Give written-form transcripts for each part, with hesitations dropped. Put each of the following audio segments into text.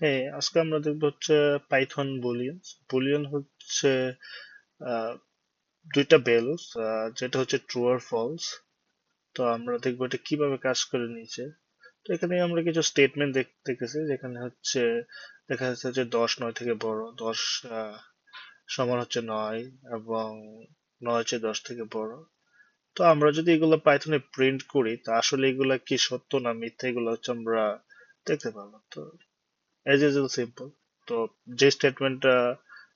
হ্যাঁ, আজকে আমরা দেখবো হচ্ছে পাইথন বুলিয়ান। বুলিয়ান হচ্ছে আহ, দুইটা ভ্যালুস, যেটা হচ্ছে ট্রু আর ফলস। তো আমরা দেখবো এটা কিভাবে কাজ করে নিচে। তো এখানে আমরা কিছু স্টেটমেন্ট দেখতেছি, যেখানে হচ্ছে দেখা যাচ্ছে যে 10 9 থেকে বড়, 10 সমান হচ্ছে 9, এবং 9 হচ্ছে 10 থেকে বড়। তো আমরা যদি এগুলো পাইথনে প্রিন্ট করি, তা আসলে এগুলা কি সত্য না মিথ্যা, এগুলো হচ্ছে আমরা দেখতে পাবো। তো এজ ইউজুয়াল সিম্পল। তো যে স্টেটমেন্টটা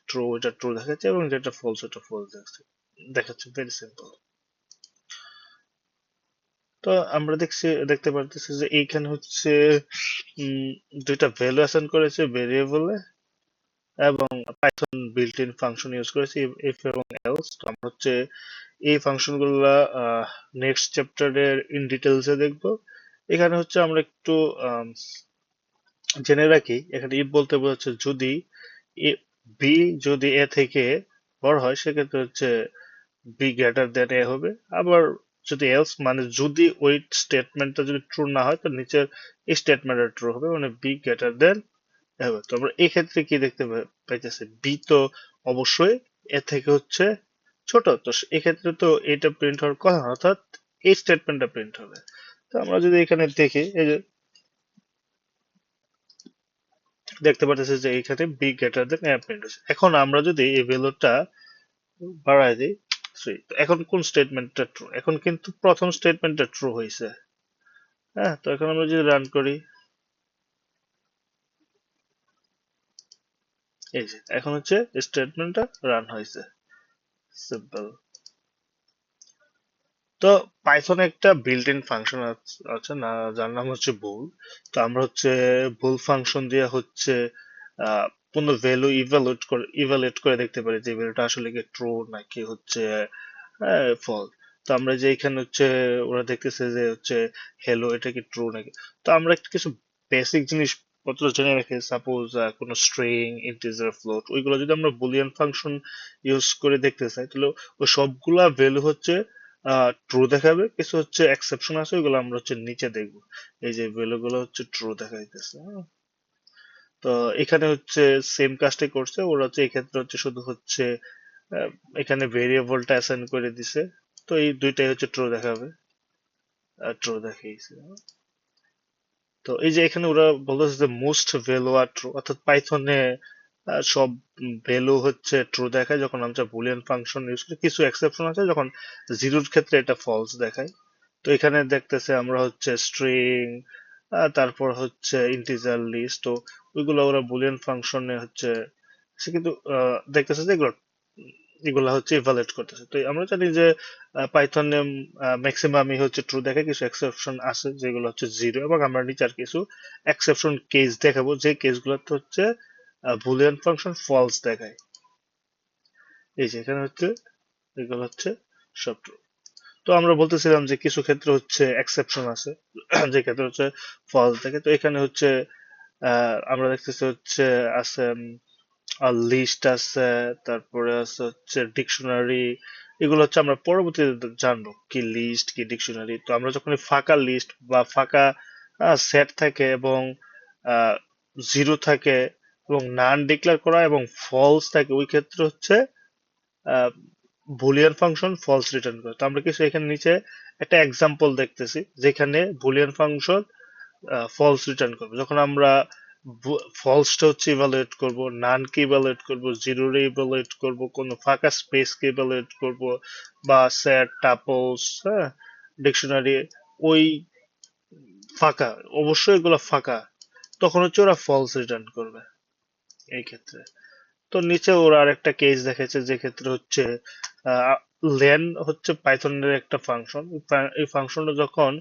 ট্রু এটা ট্রু দেখাচ্ছে, এবং যেটা ফলস এটা ফলস দেখাচ্ছে দেখাচ্ছে ভেরি সিম্পল। তো আমরা দেখতে পারতেছি যে এইখানে হচ্ছে উম, দুইটা ভ্যালু অ্যাসাইন করেছে ভেরিয়েবলে, এবং Python built in function use করেছে ইফ এবং এলস। তো আমরা হচ্ছে এই ফাংশনগুলো নেক্সট চ্যাপ্টারের ইন ডিটেলসে দেখবো। এখানে হচ্ছে আমরা একটু জেনে রাখি, এখানে ইফ বলতে বোঝাচ্ছে যদি এ বি যদি এ থেকে বড় হয়, সেক্ষেত্রে হচ্ছে বি গ্রেটার দেন এ হবে। আবার যদি এলস মানে যদি ওই স্টেটমেন্টটা যদি ট্রু না হয়, তো নিচের এই স্টেটমেন্টটা ট্রু হবে, মানে বি গ্রেটার দেন এ হবে। তো আমরা এই ক্ষেত্রে কি দেখতে পাইতেছি, বি তো অবশ্যই এ থেকে হচ্ছে ছোট। তো এক্ষেত্রে তো এটা প্রিন্ট হওয়ার কথা না, অর্থাৎ এই স্টেটমেন্টটা প্রিন্ট হবে। তো আমরা যদি এখানে দেখি, এই যে দেখতে পাচ্ছি যে এখানে বি গ্রেটার দেন এ প্রিন্ট হচ্ছে। এখন আমরা যদি এই ভ্যালুটা বাড়াই দিই 3, তো এখন কোন স্টেটমেন্টটা ট্রু? এখন কিন্তু প্রথম স্টেটমেন্টটা ট্রু হয়েছে। হ্যাঁ, তো এখন আমরা যদি রান করি, এই যে এখন হচ্ছে স্টেটমেন্টটা রান হয়েছে। সিম্পল। তো পাইথনে একটা বিল্ট ইন ফাংশন আছে না, যার নাম হচ্ছে বুল। তো আমরা হচ্ছে বুল ফাংশন দিয়ে হচ্ছে কোনো ভ্যালু ইভালুয়েট করে দেখতে পারি যে ভ্যালুটা আসলে কি ট্রু নাকি হচ্ছে ফল। তো আমরা যে এখানে হচ্ছে ওরা দেখতেছে যে হচ্ছে হ্যালো এটা কি ট্রু নাকি। তো আমরা একটু কিছু বেসিক জিনিসপত্র জেনে রাখি, সাপোজ কোনো স্ট্রিং, ইন্টিজার, ফ্লোট, ওইগুলো যদি আমরা বুলিয়ান ফাংশন ইউজ করে দেখতে চাই, তাহলে ওই সবগুলা ভ্যালু হচ্ছে ট্রু দেখাবে। কিছু হচ্ছে এক্সেপশন আছে, ওইগুলো আমরা হচ্ছে নিচে দেখবো। এই যে ভ্যালু গুলো হচ্ছে ট্রু দেখাইতেছে, হ্যাঁ? তো এখানে হচ্ছে সেম কাজটাই করছে ওরা, হচ্ছে এক্ষেত্রে হচ্ছে শুধু হচ্ছে আহ, এখানে ভেরিয়েবলটা অ্যাসাইন করে দিছে। তো এই দুইটাই হচ্ছে ট্রু দেখাবে, ট্রু দেখিয়েছে। তো এই যে এখানে ওরা বলতেছে যে মোস্ট ভ্যালু আর ট্রু, অর্থাৎ পাইথনে সব ভ্যালু হচ্ছে ট্রু দেখায় যখন আমরা বুলিয়ান ফাংশন ইউজ করি। কিছু এক্সেপশন আছে, যখন জিরোর ক্ষেত্রে এটা ফলস দেখায়। তো এখানে দেখতেছে আমরা হচ্ছে স্ট্রিং, তারপর হচ্ছে ইন্টিজার লিস্ট, তো ওইগুলো ওরা বুলিয়ান ফাংশনে হচ্ছে সে কিন্তু দেখতেছে যে এগুলো এগুলা হচ্ছে ইভালুয়েট করতেছে। তো আমরা জানি যে পাইথনে ম্যাক্সিমামই হচ্ছে ট্রু দেখায়, কিছু এক্সেপশন আছে যেগুলো হচ্ছে জিরো, এবং আমরা নিচে আর কিছু এক্সেপশন কেস দেখাবো যে কেসগুলোতে হচ্ছে বুলিয়ান ফাংশন ফলস দেখায়। এই যে এখানে হচ্ছে এগুলো হচ্ছে সব ট্রু। তো আমরা বলতেছিলাম যে কিছু ক্ষেত্রে হচ্ছে এক্সেপশন আছে যে ক্ষেত্রে হচ্ছে ফলস দেখে। তো এখানে হচ্ছে আমরা দেখতেছি হচ্ছে আছে লিস্ট আছে, তারপরে আছে হচ্ছে ডিকশনারি। এগুলো হচ্ছে আমরা পরবর্তীতে জানবো কি লিস্ট কি ডিকশনারি। তো আমরা যখন ফাঁকা লিস্ট বা ফাঁকা সেট থাকে, এবং জিরো থাকে, এবং নান ডিক্লেয়ার করা এবং ফলস থাকে, ওই ক্ষেত্রে হচ্ছে বুলিয়ান ফাংশন ফলস রিটার্ন করে। তো আমরা কিছু এখানে নিচে একটা এক্সাম্পল দেখতেছি, যেখানে বুলিয়ান ফাংশন ফলস রিটার্ন করবে যখন আমরা ফলসটা হচ্ছে ইভালুয়েট করব, নান কে ইভালুয়েট করব, জিরো রে ইভালুয়েট করব, কোনো ফাঁকা স্পেস কে ইভালুয়েট করব, বা সেট টাপলস, হ্যাঁ, ডিকশনারি, ওই ফাঁকা, অবশ্যই এগুলো ফাঁকা, তখন হচ্ছে ওরা ফলস রিটার্ন করবে এই ক্ষেত্রে। তো নিচে ওরা আরেকটা কেস দেখেছে, যে ক্ষেত্রে হচ্ছে লেন হচ্ছে পাইথনের একটা ফাংশন। এই ফাংশনটা যখন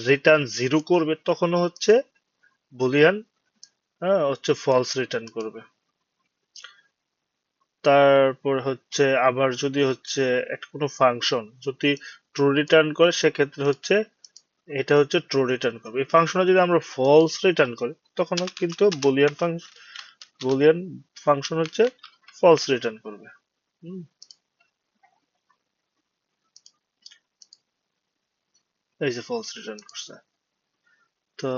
রিটার্ন জিরো করবে, তখনও হচ্ছে বুলিয়ান হচ্ছে ফলস রিটার্ন করবে। তারপর হচ্ছে আবার যদি হচ্ছে একটা কোনো ফাংশন যদি ট্রু রিটার্ন করে, সেক্ষেত্রে হচ্ছে এটা হচ্ছে ট্রু রিটার্ন করবে। এই ফাংশনে যদি আমরা ফলস রিটার্ন করি, তখনও কিন্তু বুলিয়ান ফাংশন হচ্ছে ফলস রিটার্ন করবে। হুম, এই যে ফলস রিটার্ন করছে। তো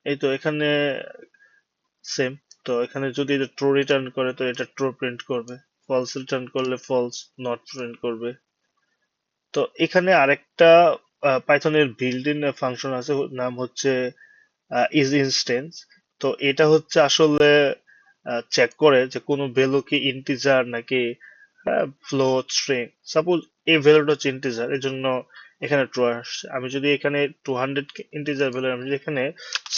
এই তো এখানে সেম। তো এখানে যদি এটা ট্রু রিটার্ন করে তো এটা ট্রু প্রিন্ট করবে, ফলস রিটার্ন করলে ফলস নট প্রিন্ট করবে। তো এখানে আরেকটা পাইথনের বিল্ট ইন ফাংশন আছে, নাম হচ্ছে ইজ ইনস্টেন্স। তো এটা হচ্ছে আসলে চেক করে যে কোনো ভ্যালু কি ইন্টিজার নাকি ফ্লোট স্ট্রিং। সাপোজ এই ভ্যালুটা হচ্ছে ইন্টিজার, এর জন্য এখানে ট্রু আসছে। আমি যদি এখানে 200 ইন্টিজার ভ্যালু আমি যদি এখানে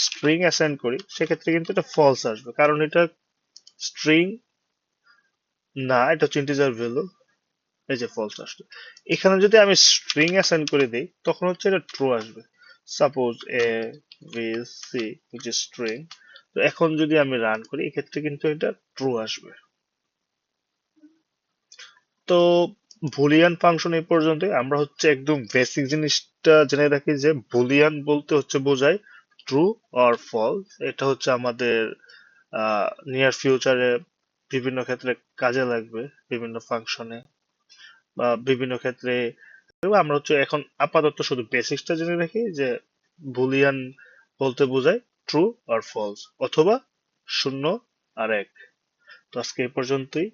স্ট্রিং অ্যাসাইন করি সেক্ষেত্রে কিন্তু এটা ফলস আসবে, কারণ এটা স্ট্রিং না, এটা হচ্ছে ইন্টিজার ভ্যালু। এই যে ফলস আসবে। এখানে যদি আমি স্ট্রিং অ্যাসাইন করে দিই তখন হচ্ছে এটা ট্রু আসবে। Suppose A B C which is string. তো এখন যদি আমি রান করি এক্ষেত্রে কিন্তু এটা ট্রু আসবে। তো বুলিয়ান ফাংশন এই পর্যন্তই। আমরা হচ্ছে একদম বেসিক জিনিসটা জেনে রাখি যে বুলিয়ান বলতে হচ্ছে বোঝায় ট্রু অর ফলস। এটা হচ্ছে আমাদের নিয়ার ফিউচারে বিভিন্ন ক্ষেত্রে কাজে লাগবে, বিভিন্ন ফাংশনে বা বিভিন্ন ক্ষেত্রে। আমরা হচ্ছে এখন আপাতত শুধু বেসিক্সটা জেনে রাখি যে বুলিয়ান বলতে বোঝায় ট্রু আর ফলস, অথবা শূন্য আর এক। তো আজকে এই পর্যন্তই।